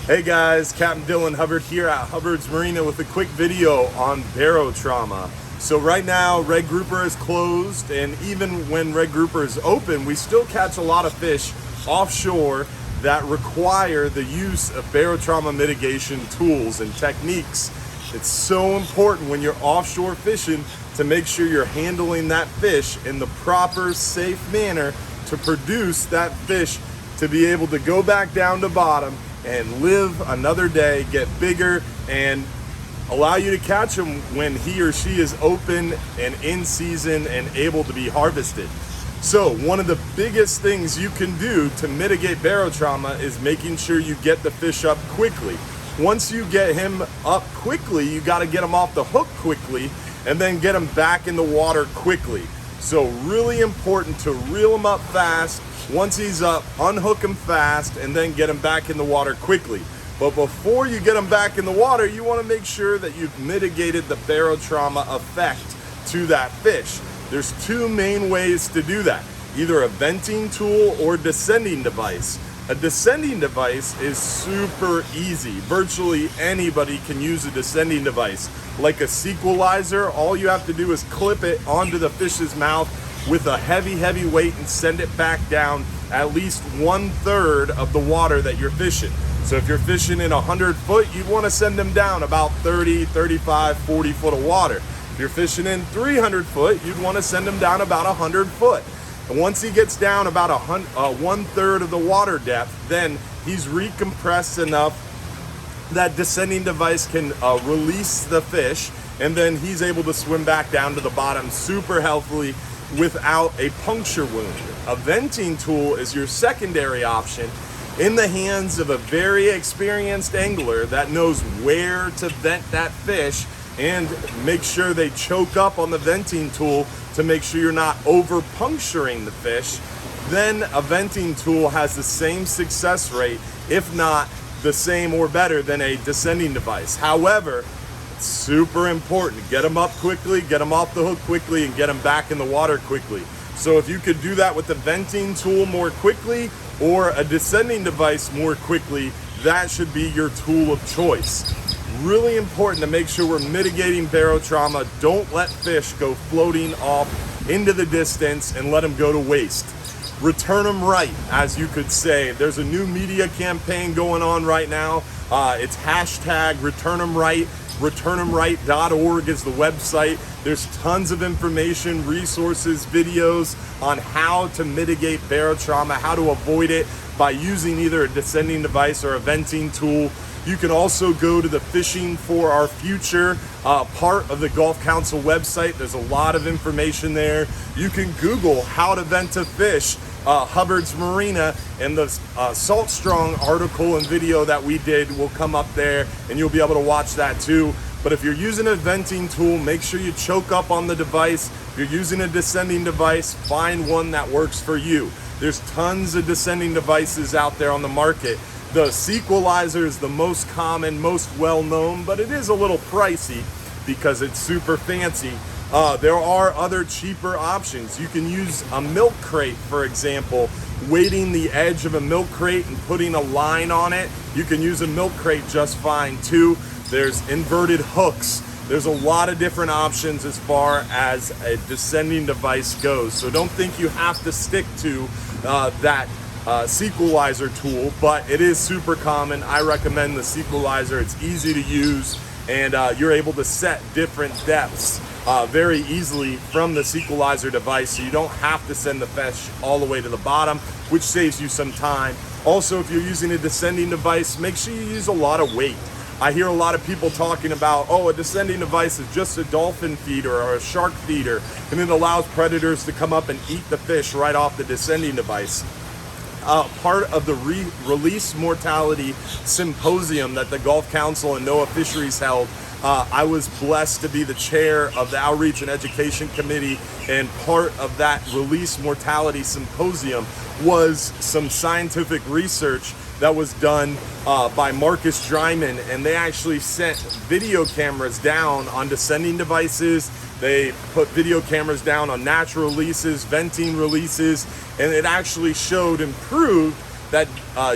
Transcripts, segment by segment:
Hey guys, Captain Dylan Hubbard here at Hubbard's Marina with a quick video on barotrauma. So right now, red grouper is closed, and even when red grouper is open, we still catch a lot of fish offshore that require the use of barotrauma mitigation tools and techniques. It's so important when you're offshore fishing to make sure you're handling that fish in the proper, safe manner to produce that fish to be able to go back down to bottom and live another day, get bigger, and allow you to catch him when he or she is open and in season and able to be harvested. So one of the biggest things you can do to mitigate barotrauma is making sure you get the fish up quickly. Once you get him up quickly, you got to get him off the hook quickly and then get him back in the water quickly. So really important to reel him up fast. Once he's up, unhook him fast and then get him back in the water quickly. But before you get him back in the water, you want to make sure that you've mitigated the barotrauma effect to that fish. There's two main ways to do that, either a venting tool or descending device. A descending device is super easy. Virtually anybody can use a descending device. Like a sequelizer, all you have to do is clip it onto the fish's mouth with a heavy weight and send it back down at least 1/3 of the water that you're fishing. So if you're fishing in 100 foot, you'd want to send them down about 30, 35, 40 foot of water. If you're fishing in 300 foot, you'd want to send them down about 100 foot. And once he gets down about 1/3 of the water depth, then he's recompressed enough that descending device can release the fish, and then he's able to swim back down to the bottom super healthily without a puncture wound. A venting tool is your secondary option in the hands of a very experienced angler that knows where to vent that fish and make sure they choke up on the venting tool to make sure you're not over puncturing the fish. Then a venting tool has the same success rate, if not the same or better than a descending device. However, it's super important. Get them up quickly, get them off the hook quickly, and get them back in the water quickly. So if you could do that with the venting tool more quickly or a descending device more quickly, that should be your tool of choice. Really important to make sure we're mitigating barotrauma. Don't let fish go floating off into the distance and let them go to waste. Return them right, as you could say. There's a new media campaign going on right now. It's hashtag return them right. returnthemright.org is the website. There's tons of information, resources, videos on how to mitigate barotrauma, how to avoid it by using either a descending device or a venting tool. You can also go to the Fishing for Our Future part of the Gulf Council website. There's a lot of information there. You can Google how to vent a fish, Hubbard's Marina, and the Salt Strong article and video that we did will come up there and you'll be able to watch that too. But if you're using a venting tool, make sure you choke up on the device. If you're using a descending device, find one that works for you. There's tons of descending devices out there on the market. The sequelizer is the most common, most well-known, but it is a little pricey because it's super fancy. There are other cheaper options. You can use a milk crate, for example, weighting the edge of a milk crate and putting a line on it. You can use a milk crate just fine too. There's inverted hooks. There's a lot of different options as far as a descending device goes. So don't think you have to stick to that sequelizer tool, but it is super common. I recommend the sequelizer. It's easy to use and you're able to set different depths very easily from the sequelizer device, so you don't have to send the fish all the way to the bottom, which saves you some time. Also, if you're using a descending device, make sure you use a lot of weight. I hear a lot of people talking about, oh, a descending device is just a dolphin feeder or a shark feeder, and it allows predators to come up and eat the fish right off the descending device. Part of the release mortality symposium that the Gulf Council and NOAA Fisheries held, I was blessed to be the chair of the Outreach and Education Committee, and part of that release mortality symposium was some scientific research that was done by Marcus Dryman, and they actually sent video cameras down on descending devices. They put video cameras down on natural releases, venting releases, and it actually showed improved that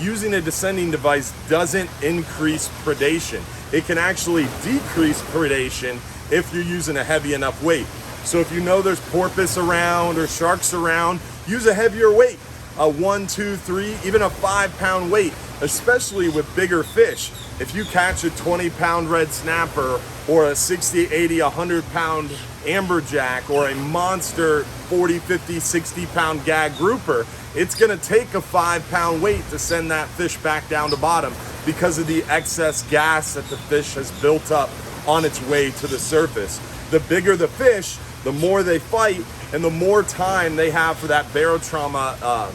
using a descending device doesn't increase predation. It can actually decrease predation if you're using a heavy enough weight. So if you know there's porpoise around or sharks around, use a heavier weight, a 1, 2, 3, even a 5-pound weight, especially with bigger fish. If you catch a 20-pound red snapper or a 60, 80, 100-pound amberjack or a monster 40, 50, 60-pound gag grouper, it's gonna take a 5-pound weight to send that fish back down to bottom because of the excess gas that the fish has built up on its way to the surface. The bigger the fish, the more they fight and the more time they have for that barotrauma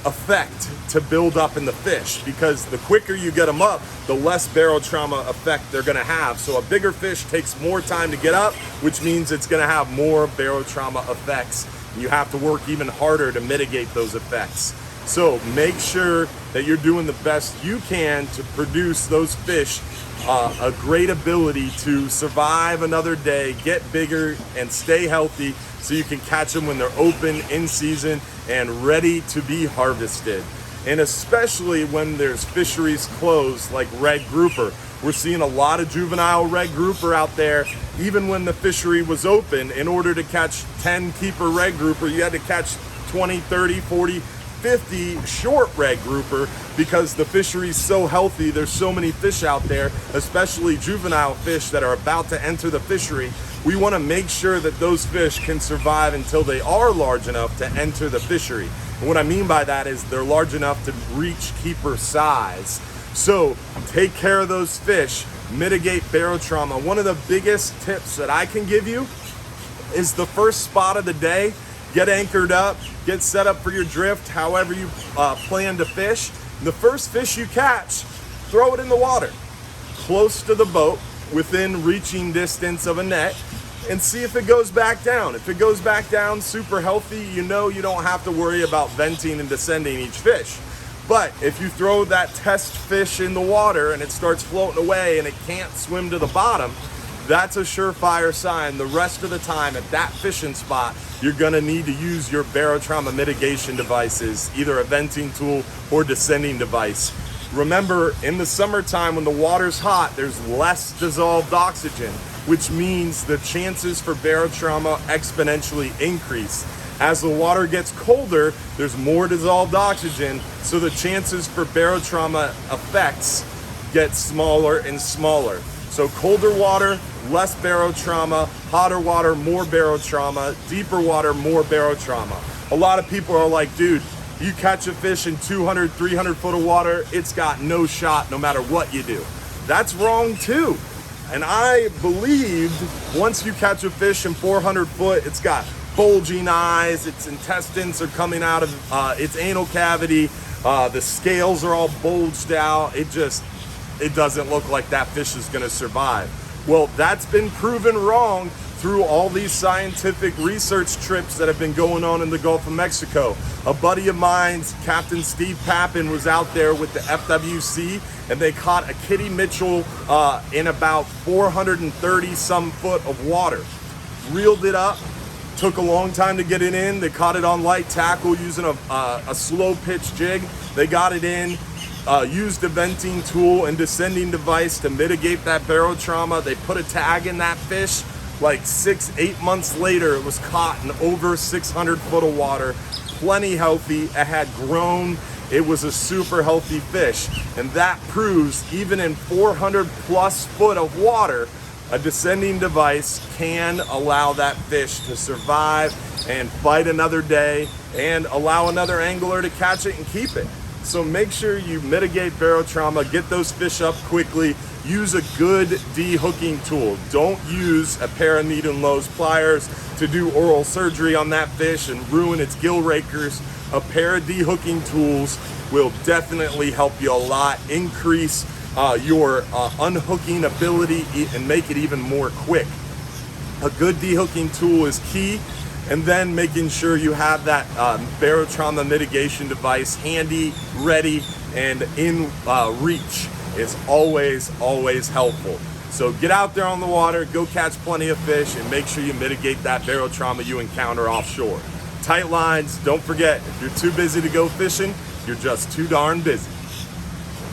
effect to build up in the fish, because the quicker you get them up, the less barotrauma effect they're gonna have. So a bigger fish takes more time to get up, which means it's gonna have more barotrauma effects. You have to work even harder to mitigate those effects. So make sure that you're doing the best you can to produce those fish a great ability to survive another day, get bigger, and stay healthy so you can catch them when they're open, in season, and ready to be harvested. And especially when there's fisheries closed like red grouper. We're seeing a lot of juvenile red grouper out there. Even when the fishery was open, in order to catch 10 keeper red grouper, you had to catch 20, 30, 40, 50 short red grouper because the fishery's so healthy. There's so many fish out there, especially juvenile fish that are about to enter the fishery. We want to make sure that those fish can survive until they are large enough to enter the fishery. And what I mean by that is they're large enough to reach keeper size. So take care of those fish, mitigate barotrauma. One of the biggest tips that I can give you is the first spot of the day, get anchored up, get set up for your drift, however you plan to fish. The first fish you catch, throw it in the water, close to the boat, within reaching distance of a net, and see if it goes back down. If it goes back down super healthy, you know you don't have to worry about venting and descending each fish. But if you throw that test fish in the water and it starts floating away and it can't swim to the bottom, that's a surefire sign the rest of the time at that fishing spot you're gonna need to use your barotrauma mitigation devices, either a venting tool or descending device. Remember, in the summertime when the water's hot, there's less dissolved oxygen, which means the chances for barotrauma exponentially increase. As the water gets colder, there's more dissolved oxygen, so the chances for barotrauma effects get smaller and smaller. So colder water, less barotrauma, hotter water, more barotrauma, deeper water, more barotrauma. A lot of people are like, dude, you catch a fish in 200, 300 foot of water, it's got no shot no matter what you do. That's wrong too. And I believed once you catch a fish in 400 foot, it's got bulging eyes, its intestines are coming out of its anal cavity, the scales are all bulged out, it doesn't look like that fish is gonna survive. Well, that's been proven wrong through all these scientific research trips that have been going on in the Gulf of Mexico. A buddy of mine's, Captain Steve Papin, was out there with the FWC and they caught a Kitty Mitchell in about 430 some foot of water. Reeled it up, took a long time to get it in. They caught it on light tackle using a slow pitch jig. They got it in, used a venting tool and descending device to mitigate that barotrauma. They put a tag in that fish. Like 6-8 months later, it was caught in over 600 foot of water, plenty healthy. It had grown. It was a super healthy fish. And that proves even in 400 plus foot of water, a descending device can allow that fish to survive and fight another day and allow another angler to catch it and keep it. So make sure you mitigate barotrauma, get those fish up quickly, use a good de-hooking tool. Don't use a pair of needle nose pliers to do oral surgery on that fish and ruin its gill rakers. A pair of de-hooking tools will definitely help you a lot, increase your unhooking ability and make it even more quick. A good de-hooking tool is key. And then making sure you have that barotrauma mitigation device handy, ready, and in reach is always, always helpful. So get out there on the water, go catch plenty of fish, and make sure you mitigate that barotrauma you encounter offshore. Tight lines, don't forget, if you're too busy to go fishing, You're just too darn busy.